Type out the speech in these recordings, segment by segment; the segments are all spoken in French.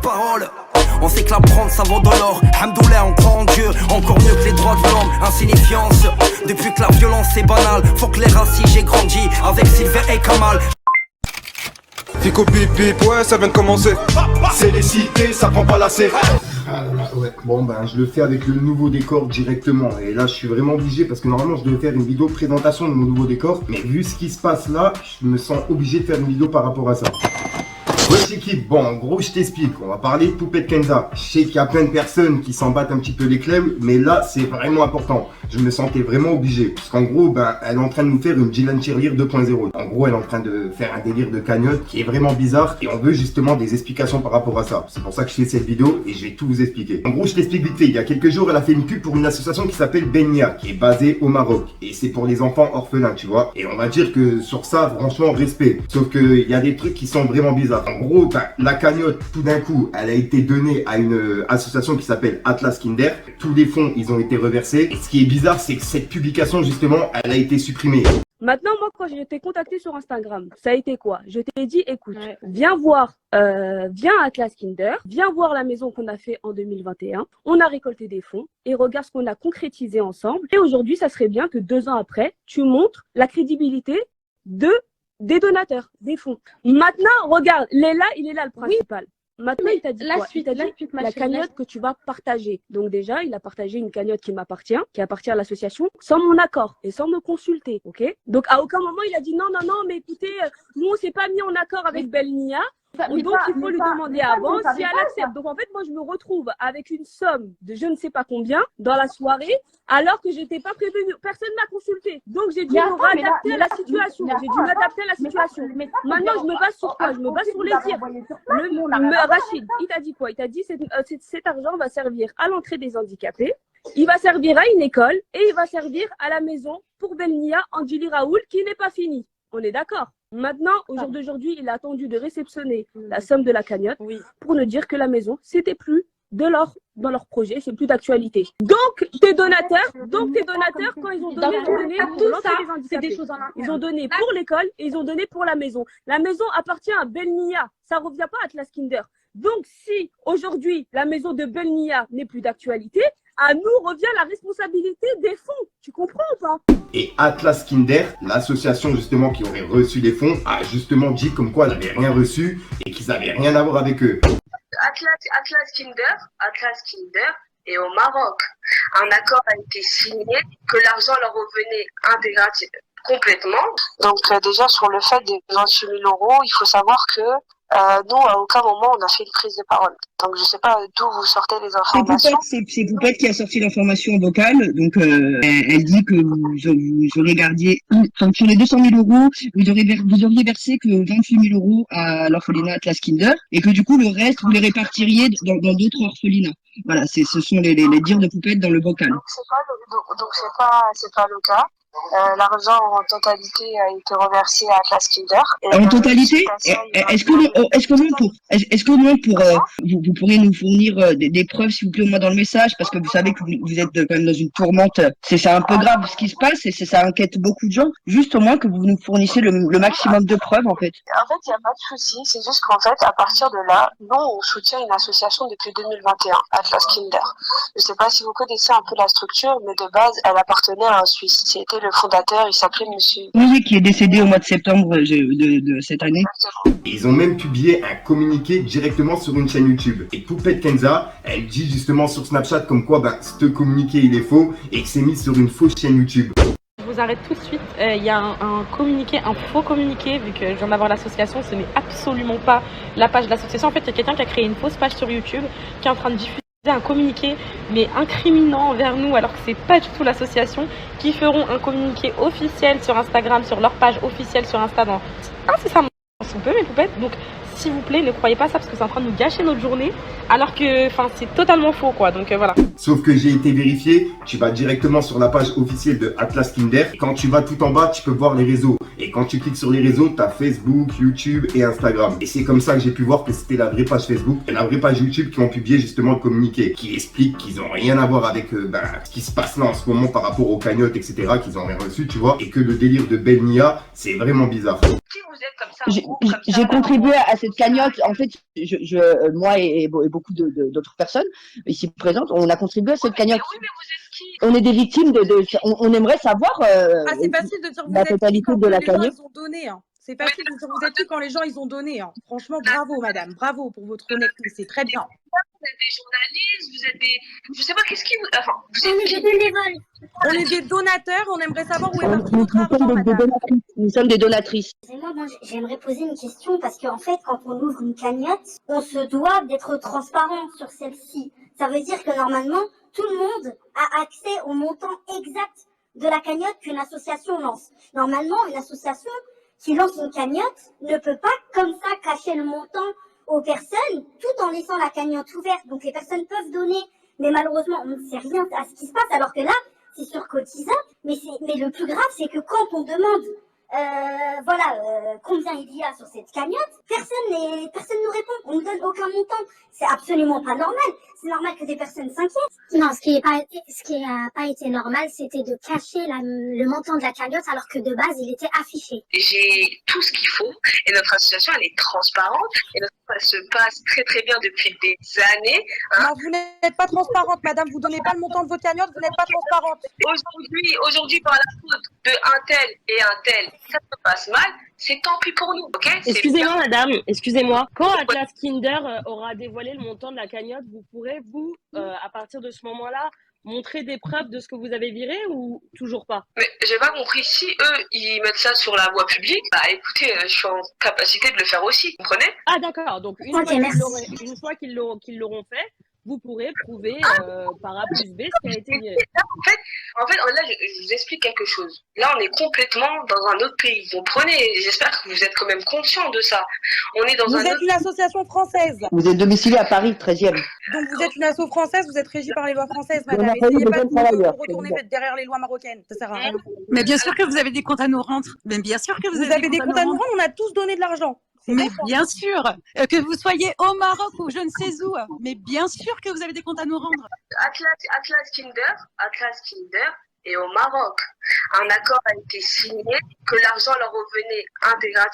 parole. On sait que la prendre ça vaut de l'or. Hamdoullah, on croit en Dieu, encore mieux que les droits de l'homme. Insignifiance, depuis que la violence est banale. Faut que les racistes, j'ai grandi avec Sylvain et Kamal. Fico pip pip, ouais ça vient de commencer. C'est les cités, ça prend pas la serre. Ah là, ouais. Bon ben je le fais avec le nouveau décor directement. Et là je suis vraiment obligé parce que normalement je devais faire une vidéo présentation de mon nouveau décor. Mais vu ce qui se passe là, je me sens obligé de faire une vidéo par rapport à ça. Wesh équipe, bon en gros je t'explique, on va parler de Poupette Kenza. Je sais qu'il y a plein de personnes qui s'en battent un petit peu les clèves, mais là c'est vraiment important. Je me sentais vraiment obligé, parce qu'en gros ben elle est en train de nous faire une Dylan Tirelire 2.0. En gros elle est en train de faire un délire de cagnotte qui est vraiment bizarre et on veut justement des explications par rapport à ça. C'est pour ça que je fais cette vidéo et je vais tout vous expliquer. En gros je t'explique vite fait, il y a quelques jours elle a fait une pub pour une association qui s'appelle Benia, qui est basée au Maroc. Et c'est pour les enfants orphelins tu vois. Et on va dire que sur ça franchement respect. Sauf qu'il y a des trucs qui sont vraiment bizarres. En gros, la cagnotte, tout d'un coup, elle a été donnée à une association qui s'appelle Atlas Kinder. Tous les fonds, ils ont été reversés. Et ce qui est bizarre, c'est que cette publication, justement, elle a été supprimée. Maintenant, moi, quand j'ai été contactée sur Instagram, ça a été quoi? Je t'ai dit, écoute, viens voir, viens à Atlas Kinder, viens voir la maison qu'on a fait en 2021. On a récolté des fonds et regarde ce qu'on a concrétisé ensemble. Et aujourd'hui, ça serait bien que 2 ans après, tu montres la crédibilité des donateurs, des fonds. Maintenant, regarde, il est là le principal. Maintenant, il t'a dit quoi? Il t'a dit la cagnotte que tu vas partager. Donc déjà, il a partagé une cagnotte qui m'appartient, qui appartient à l'association, sans mon accord et sans me consulter, ok? Donc à aucun moment, il a dit non, mais écoutez, nous, on s'est pas mis en accord avec Belnia. Donc il faut lui demander avant si elle accepte. Donc en fait, moi, je me retrouve avec une somme de je ne sais pas combien dans la soirée, alors que j'étais pas prévenue. Personne m'a consulté. Donc j'ai dû me réadapter à la situation. J'ai dû m'adapter à la situation. Maintenant, je me base sur quoi? Je me base sur les dires. Rachid, il t'a dit quoi? Il t'a dit cet argent va servir à l'entrée des handicapés, il va servir à une école et il va servir à la maison pour Belnia Andjili Raoul qui n'est pas finie. On est d'accord? Maintenant, au jour d'aujourd'hui, il a attendu de réceptionner la somme de la cagnotte pour nous dire que la maison, c'était plus dans leur projet, c'est plus d'actualité. Donc, tes donateurs, quand ils ont donné, tout ça, c'est des choses en interne. Ils ont donné pour l'école et ils ont donné pour la maison. La maison appartient à Belnia, ça revient pas à Atlas Kinder. Donc, si aujourd'hui, la maison de Belnia n'est plus d'actualité, à nous revient la responsabilité des fonds. Tu comprends ou pas? Et Atlas Kinder, l'association justement qui aurait reçu les fonds, a justement dit comme quoi elle n'avait rien reçu et qu'ils n'avaient rien à voir avec eux. Atlas Kinder est au Maroc. Un accord a été signé que l'argent leur revenait intégralement, complètement. Donc déjà sur le fait des 28 000 euros, il faut savoir que nous, à aucun moment, on a fait une prise de parole. Donc, je sais pas d'où vous sortez les informations. C'est Poupette qui a sorti l'information vocale. Donc, elle dit que vous aurez gardé, enfin, sur les 200 000 euros, vous auriez versé que 28 000 euros à l'orphelinat Atlas Kinder et que du coup, le reste, vous les répartiriez dans d'autres orphelinats. Voilà, ce sont les dires de Poupette dans le vocal. Donc, c'est pas le cas. L'argent en totalité a été reversé à Atlas Kinder. En totalité, est-ce que vous pourrez nous fournir des preuves, s'il vous plaît, au moins dans le message, parce que vous savez que vous êtes quand même dans une tourmente. C'est un peu grave ce qui se passe et ça inquiète beaucoup de gens. Juste au moins que vous nous fournissez le maximum de preuves, en fait. En fait, il n'y a pas de souci. C'est juste qu'en fait, à partir de là, nous, on soutient une association depuis 2021, Atlas Kinder. Je ne sais pas si vous connaissez un peu la structure, mais de base, elle appartenait à un Suisse. C'était le fondateur, il s'appelait Monsieur. Oui, qui est décédé au mois de septembre de cette année. Et ils ont même publié un communiqué directement sur une chaîne YouTube. Et Poupette Kenza, elle dit justement sur Snapchat comme quoi ce communiqué il est faux et que c'est mis sur une fausse chaîne YouTube. Je vous arrête tout de suite. Il y a un faux communiqué, vu que je viens d'avoir l'association, ce n'est absolument pas la page de l'association. En fait, il y a quelqu'un qui a créé une fausse page sur YouTube qui est en train de diffuser un communiqué mais incriminant envers nous alors que c'est pas du tout l'association, qui feront un communiqué officiel sur Instagram, sur leur page officielle sur Insta incessamment sous peu, mes poupettes. Donc s'il vous plaît, ne croyez pas ça parce que c'est en train de nous gâcher notre journée alors que c'est totalement faux quoi. Donc voilà. Sauf que j'ai été vérifié, tu vas directement sur la page officielle de Atlas Kinder. Quand tu vas tout en bas, tu peux voir les réseaux. Et quand tu cliques sur les réseaux, tu as Facebook, YouTube et Instagram. Et c'est comme ça que j'ai pu voir que c'était la vraie page Facebook et la vraie page YouTube qui ont publié justement le communiqué, qui explique qu'ils n'ont rien à voir avec ce qui se passe là en ce moment par rapport aux cagnottes, etc. qu'ils ont rien reçu, tu vois. Et que le délire de Belnia, c'est vraiment bizarre. Qui vous êtes comme ça? J'ai contribué à cette cagnotte. En fait, moi et beaucoup d'autres personnes ici présentes, on a contribué à cette cagnotte. Oui, mais vous êtes qui? On est des victimes on aimerait savoir c'est facile de dire vous la êtes qui totalité quand de la les gens cagnotte. ils ont donné. Hein. C'est facile de dire vous êtes qui quand les gens ils ont donné. Hein. Franchement, bravo madame, bravo pour votre honnêteté, c'est très bien. Vous êtes des journalistes, vous êtes des... Je sais pas qu'est-ce qui vous... Enfin, vous êtes des bénévoles. On est des donateurs, on aimerait savoir où est parti votre argent, madame. Nous sommes des donatrices. Moi, j'aimerais poser une question parce qu'en fait, quand on ouvre une cagnotte, on se doit d'être transparent sur celle-ci. Ça veut dire que normalement, tout le monde a accès au montant exact de la cagnotte qu'une association lance. Normalement, une association qui lance une cagnotte ne peut pas comme ça cacher le montant aux personnes tout en laissant la cagnotte ouverte. Donc les personnes peuvent donner, mais malheureusement, on ne sait rien à ce qui se passe alors que là, c'est sur Cotiza. Mais le plus grave, c'est que quand on demande combien il y a sur cette cagnotte, personne nous répond, on ne donne aucun montant. C'est absolument pas normal. C'est normal que des personnes s'inquiètent. Non, ce qui a pas été normal, c'était de cacher le montant de la cagnotte alors que de base, il était affiché. J'ai tout ce qu'il faut et notre association, elle est transparente et notre ça se passe très très bien depuis des années. Hein. Non, vous n'êtes pas transparente, madame, vous donnez pas le montant de votre cagnotte, vous n'êtes pas transparente. Aujourd'hui, par la faute de un tel et un tel, ça se passe mal, c'est tant pis pour nous, ok? Excusez-moi, madame, excusez-moi. Quand Atlas Kinder aura dévoilé le montant de la cagnotte, vous pourrez, à partir de ce moment-là, montrer des preuves de ce que vous avez viré ou toujours pas? Mais j'ai pas compris. Si eux, ils mettent ça sur la voie publique, bah écoutez, je suis en capacité de le faire aussi, vous comprenez? Ah d'accord, donc une fois qu'ils l'auront fait, vous pourrez prouver par A plus B ce qui a été viré. En fait, là, je vous explique quelque chose. Là, on est complètement dans un autre pays. Vous comprenez? J'espère que vous êtes quand même conscient de ça. On est dans vous êtes une association française. Vous êtes domicilié à Paris, 13e. Donc vous êtes une asso française, vous êtes régie par les lois françaises, madame. Essayez pas de retourner derrière les lois marocaines. Ça sert à rien. Mais bien sûr que vous avez des comptes à nous rendre. Mais bien sûr que vous avez des comptes à nous rendre. On a tous donné de l'argent. Mais bien sûr, que vous soyez au Maroc ou je ne sais où, mais bien sûr que vous avez des comptes à nous rendre. Atlas Kinder et au Maroc. Un accord a été signé que l'argent leur revenait intégralement,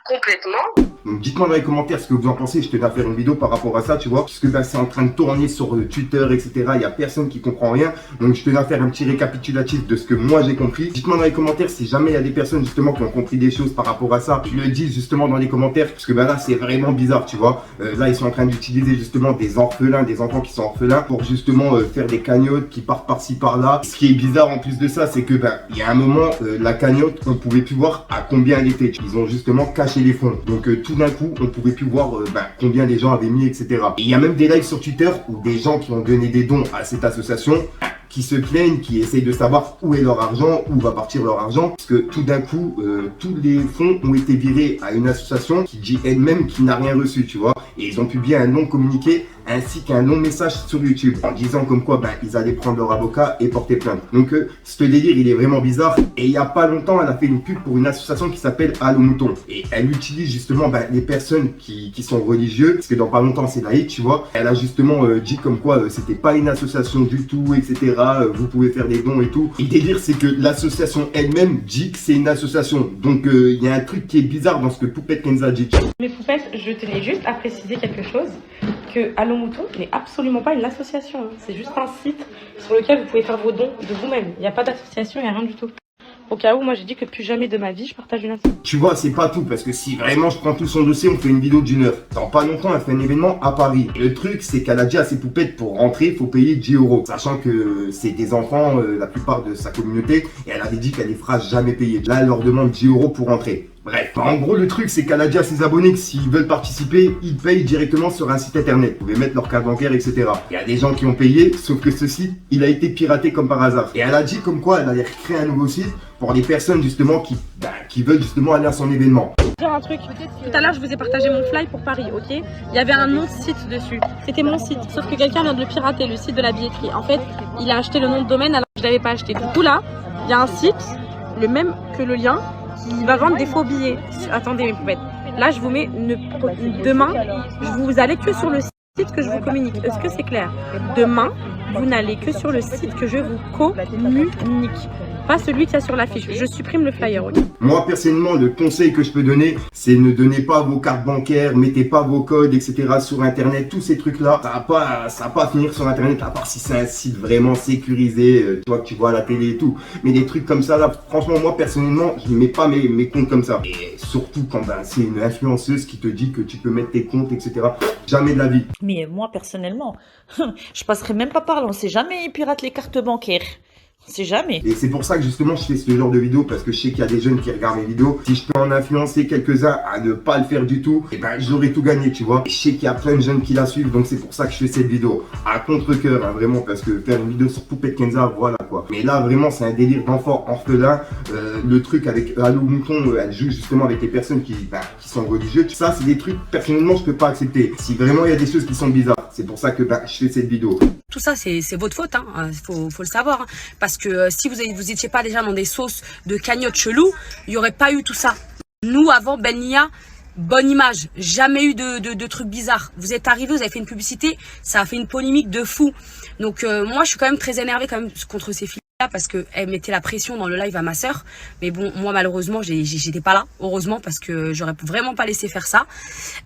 complètement. Donc dites-moi dans les commentaires ce que vous en pensez, je tenais à faire une vidéo par rapport à ça, tu vois, puisque c'est en train de tourner sur Twitter, etc. Il n'y a personne qui comprend rien, donc je tenais à faire un petit récapitulatif de ce que moi j'ai compris. Dites-moi dans les commentaires si jamais il y a des personnes justement qui ont compris des choses par rapport à ça, le disent justement dans les commentaires, parce que là c'est vraiment bizarre, tu vois. Là ils sont en train d'utiliser justement des orphelins, des enfants qui sont orphelins, pour justement faire des cagnottes qui partent par-ci par-là. Ce qui est bizarre en plus de ça, c'est que il y a un moment, la cagnotte, on pouvait plus voir à combien elle était. Ils ont justement caché les fonds, donc tout d'un coup on pouvait plus voir combien les gens avaient mis, etc. Et il y a même des lives sur Twitter où des gens qui ont donné des dons à cette association qui se plaignent, qui essayent de savoir où est leur argent, où va partir leur argent, parce que tout d'un coup, tous les fonds ont été virés à une association qui dit elle-même qu'il n'a rien reçu, tu vois, et ils ont publié un long communiqué ainsi qu'un long message sur YouTube en disant comme quoi ils allaient prendre leur avocat et porter plainte. Donc ce délire il est vraiment bizarre, et il y a pas longtemps elle a fait une pub pour une association qui s'appelle Allo Mouton, et elle utilise justement les personnes qui sont religieuses, parce que dans pas longtemps c'est laïque, tu vois. Elle a justement dit comme quoi c'était pas une association du tout, etc. Vous pouvez faire des dons et tout. Et le délire c'est que l'association elle-même dit que c'est une association, donc il y a un truc qui est bizarre dans ce que Poupette Kenza dit. Mais Poupette, je tenais juste à préciser quelque chose, que Allo Mouton n'est absolument pas une association, hein. C'est juste un site sur lequel vous pouvez faire vos dons de vous-même. Il n'y a pas d'association, il n'y a rien du tout. Au cas où, moi j'ai dit que plus jamais de ma vie je partage une association. Tu vois, c'est pas tout, parce que si vraiment je prends tout son dossier, on fait une vidéo d'1 heure. Dans pas longtemps, elle fait un événement à Paris. Et le truc, c'est qu'elle a dit à ses poupettes pour rentrer, il faut payer 10 €. Sachant que c'est des enfants, la plupart de sa communauté, et elle avait dit qu'elle les fera jamais payer. Là, elle leur demande 10 € pour rentrer. Bref, en gros le truc c'est qu'elle a dit à ses abonnés que s'ils veulent participer, ils payent directement sur un site internet. Ils pouvaient mettre leur carte bancaire, etc. Il y a des gens qui ont payé, sauf que ce site, il a été piraté comme par hasard. Et elle a dit comme quoi elle allait créer un nouveau site pour les personnes justement qui veulent justement aller à son événement. Dire un truc, tout à l'heure je vous ai partagé mon fly pour Paris, ok? Il y avait un nom de site dessus, c'était mon site, sauf que quelqu'un vient de le pirater, le site de la billetterie. En fait, il a acheté le nom de domaine alors que je l'avais pas acheté. Du coup là, il y a un site, le même que le lien, qui va vendre des faux billets. Attendez mes poupettes. Là, je vous mets demain, vous allez que sur le site que je vous communique. Est-ce que c'est clair? Demain, vous n'allez que sur le site que je vous communique. pas celui qu'il y a sur l'affiche. Je supprime le flyer. Ok. Moi, personnellement, le conseil que je peux donner, c'est ne donnez pas vos cartes bancaires, mettez pas vos codes, etc. sur Internet. Tous ces trucs-là, ça va pas finir sur Internet, à part si c'est un site vraiment sécurisé, toi que tu vois à la télé et tout. Mais des trucs comme ça, là, franchement, moi, personnellement, je ne mets pas mes comptes comme ça. Et surtout quand c'est une influenceuse qui te dit que tu peux mettre tes comptes, etc. Jamais de la vie. Mais moi, personnellement, je passerai même pas par là. On sait jamais, ils piratent les cartes bancaires. C'est jamais. Et c'est pour ça que justement je fais ce genre de vidéo, parce que je sais qu'il y a des jeunes qui regardent mes vidéos. Si je peux en influencer quelques-uns à ne pas le faire du tout, et ben j'aurais tout gagné, tu vois. Et je sais qu'il y a plein de jeunes qui la suivent, donc c'est pour ça que je fais cette vidéo. À contre-cœur, hein, vraiment, parce que faire une vidéo sur Poupette Kenza, voilà quoi. Mais là vraiment c'est un délire d'enfant orphelin. Le truc avec Allo Mouton, elle joue justement avec les personnes qui sont religieuses. Ça c'est des trucs, personnellement je peux pas accepter. Si vraiment il y a des choses qui sont bizarres, c'est pour ça que je fais cette vidéo. Tout ça, c'est votre faute, hein. Faut le savoir. Hein. Parce que si vous étiez pas déjà dans des sauces de cagnotte chelou, il n'y aurait pas eu tout ça. Nous, avant, Ben Nia, bonne image. Jamais eu de trucs bizarres. Vous êtes arrivés, vous avez fait une publicité, ça a fait une polémique de fou. Donc moi, je suis quand même très énervée quand même contre ces filles-là parce qu'elles mettaient la pression dans le live à ma sœur. Mais bon, moi, malheureusement, j'étais pas là. Heureusement, parce que j'aurais vraiment pas laissé faire ça.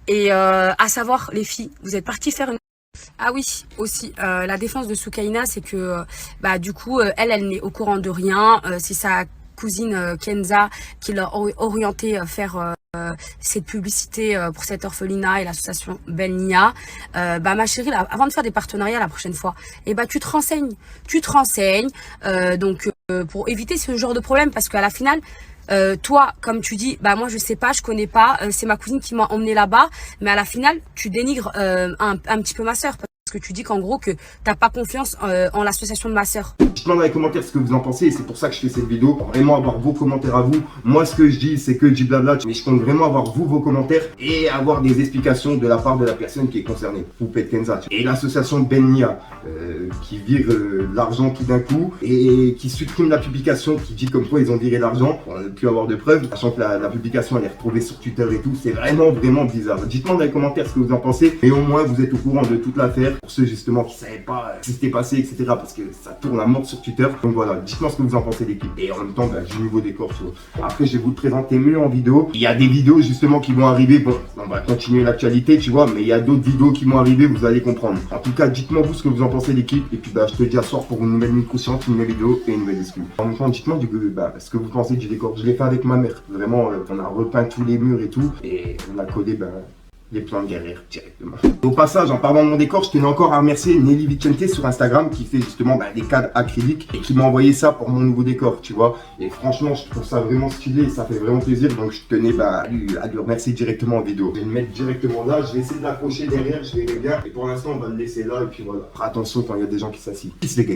Et à savoir, les filles, vous êtes parties faire une... Ah oui, aussi, la défense de Soukaina, c'est que du coup, elle n'est au courant de rien. C'est sa cousine Kenza qui l'a orientée faire cette publicité pour cette orphelinat et l'association Ben Nia. Ma chérie, là, avant de faire des partenariats la prochaine fois, tu te renseignes. Donc, pour éviter ce genre de problème, parce qu'à la finale, toi, comme tu dis, moi je sais pas, je connais pas, c'est ma cousine qui m'a emmené là-bas, mais à la finale, tu dénigres un petit peu ma sœur, parce que tu dis qu'en gros que t'as pas confiance en l'association de ma sœur. Dites-moi dans les commentaires ce que vous en pensez, et c'est pour ça que je fais cette vidéo, pour vraiment avoir vos commentaires à vous. Moi ce que je dis, c'est que je dis blabla, mais je compte vraiment avoir vos commentaires et avoir des explications de la part de la personne qui est concernée, Poupette Kenza. Et l'association Ben Nia, qui vire l'argent tout d'un coup, et qui supprime la publication qui dit comme quoi ils ont viré l'argent, on n'a pu avoir de preuves, sachant que la publication elle est retrouvée sur Twitter et tout, c'est vraiment bizarre. Dites-moi dans les commentaires ce que vous en pensez, et au moins vous êtes au courant de toute l'affaire, pour ceux justement qui savaient pas ce qui s'était passé, etc. parce que ça tourne à mort sur Twitter. Donc voilà, dites-moi ce que vous en pensez l'équipe. Et en même temps, j'ai un nouveau décor. Après, je vais vous le présenter mieux en vidéo. Il y a des vidéos justement qui vont arriver. Bon, on va continuer l'actualité, tu vois, mais il y a d'autres vidéos qui vont arriver, vous allez comprendre. En tout cas, dites-moi vous ce que vous en pensez l'équipe. Et puis je te dis à soir pour une nouvelle micro science, une nouvelle vidéo et une nouvelle excuse. En même temps, dites-moi ce que vous pensez du décor. Je l'ai fait avec ma mère. Vraiment, on a repeint tous les murs et tout. Et on a collé les plans de guerrière directement. Au passage, en parlant de mon décor, je tenais encore à remercier Nelly Vicente sur Instagram qui fait justement des cadres acryliques et qui m'a envoyé ça pour mon nouveau décor, tu vois. Et franchement, je trouve ça vraiment stylé et ça fait vraiment plaisir. Donc je tenais à lui remercier directement en vidéo. Je vais le mettre directement là, je vais essayer de l'accrocher derrière, je verrai bien. Et pour l'instant, on va le laisser là et puis voilà. Attention quand il y a des gens qui s'assient. Peace les gars.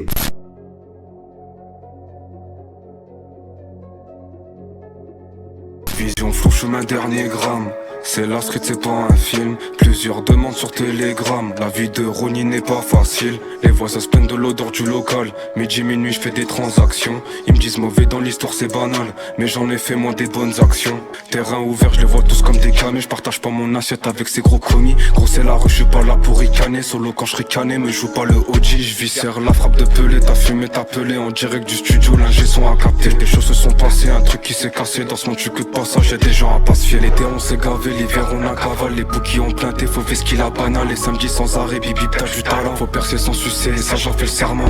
Vision flou, chemin dernier gramme. C'est la street, c'est pas un film. Plusieurs demandes sur Telegram. La vie de Ronnie n'est pas facile. Les voisins se plaignent de l'odeur du local. Midi, minuit, je fais des transactions. Ils me disent mauvais dans l'histoire, c'est banal. Mais j'en ai fait moi des bonnes actions. Terrain ouvert, je les vois tous comme des camés. Je partage pas mon assiette avec ces gros commis. Gros, c'est la rue, je suis pas là pour ricaner. Solo quand je ricanais, me joue pas le OG. Je viscère la frappe de Pelé. T'as fumé, t'as pelé en direct du studio. L'ingé son à capter. Des choses se sont passées, un truc qui s'est cassé. Dans ce monde, tu que de passage. Y'a des gens à pas se fier. L'été, on s'est gavé. L'hiver on a cavale, les bouquets ont planté, faut faire ce qu'il a banal. Les samedis sans arrêt, bip bip t'as du talent. Faut percer sans sucer, ça j'en fais le serment.